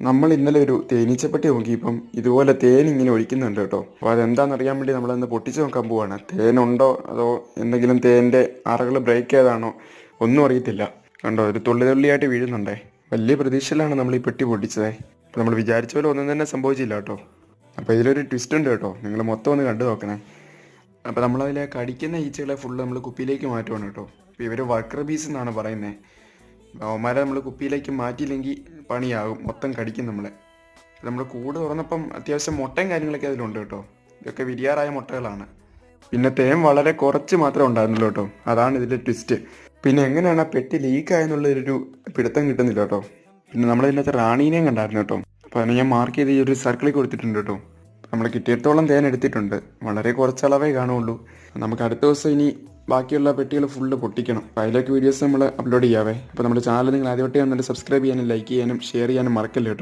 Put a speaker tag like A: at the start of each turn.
A: നമ്മൾ ഇന്നലെ ഒരു തേനീച്ചപ്പെട്ടി നോക്കിയപ്പം ഇതുപോലെ തേൻ ഇങ്ങനെ ഒഴിക്കുന്നുണ്ട് കേട്ടോ. അപ്പോൾ അതെന്താണെന്നറിയാൻ വേണ്ടി നമ്മളൊന്ന് പൊട്ടിച്ച് നോക്കാൻ പോവാണ്. തേനുണ്ടോ അതോ എന്തെങ്കിലും തേൻ്റെ അറകൾ ബ്രേക്ക് ചെയ്താണോ ഒന്നും അറിയത്തില്ല. കണ്ടോ, ഒരു തുള്ളി തുള്ളിയായിട്ട് വീഴുന്നുണ്ടേ. വലിയ പ്രതീക്ഷയിലാണ് നമ്മൾ ഈ പെട്ടി പൊട്ടിച്ചത്. അപ്പോൾ നമ്മൾ വിചാരിച്ച പോലെ ഒന്നും തന്നെ സംഭവിച്ചില്ല കേട്ടോ. അപ്പോൾ ഇതിലൊരു ട്വിസ്റ്റ് ഉണ്ട് കേട്ടോ, നിങ്ങൾ മൊത്തം ഒന്ന് കണ്ടു നോക്കണേ. അപ്പോൾ നമ്മളതിലെ കടിക്കുന്ന ഈച്ചകളെ ഫുള്ള് നമ്മൾ കുപ്പിയിലേക്ക് മാറ്റുവാണ് കേട്ടോ. അപ്പോൾ ഇവർ വർക്കർ ബീസ് എന്നാണ് പറയുന്നത്. അവന്മാരെ നമ്മൾ കുപ്പിയിലേക്ക് മാറ്റിയില്ലെങ്കിൽ പണിയാകും, മൊത്തം കടിക്കും നമ്മളെ. നമ്മൾ കൂട് തുറന്നപ്പം അത്യാവശ്യം മുട്ടയും കാര്യങ്ങളൊക്കെ അതിലുണ്ട് കേട്ടോ. ഇതൊക്കെ വിരിയാറായ മുട്ടകളാണ്. പിന്നെ തേൻ വളരെ കുറച്ച് മാത്രമേ ഉണ്ടായിരുന്നുള്ളൂ കേട്ടോ. അതാണ് ഇതിൻ്റെ ട്വിസ്റ്റ്. പിന്നെ എങ്ങനെയാണ് ആ പെട്ടി ലീക്കായെന്നുള്ളൊരു പിടുത്തം കിട്ടുന്നില്ല കേട്ടോ. പിന്നെ നമ്മളിതിനകത്ത് റാണീനെയും കണ്ടായിരുന്നു കേട്ടോ. അപ്പോൾ അതിനെ ഞാൻ മാർക്ക് ചെയ്ത് ഈ ഒരു സർക്കിളിൽ കൊടുത്തിട്ടുണ്ട് കേട്ടോ. നമ്മൾ കിട്ടിയിടത്തോളം തേൻ എടുത്തിട്ടുണ്ട്. വളരെ കുറച്ചളവേ കാണുള്ളൂ. നമുക്ക് അടുത്ത ദിവസം ഇനി ബാക്കിയുള്ള പെട്ടികൾ ഫുള്ള് പൊട്ടിക്കണം. അപ്പോൾ അതിലേക്ക് വീഡിയോസ് നമ്മൾ അപ്ലോഡ് ചെയ്യാവേ. അപ്പോൾ നമ്മുടെ ചാനൽ നിങ്ങൾ ആദ്യമായിട്ട് കാണുന്നുണ്ട് സബ്സ്ക്രൈബ് ചെയ്യാനും ലൈക്ക് ചെയ്യാനും ഷെയർ ചെയ്യാനും മറക്കല്ലേ കേട്ടോ.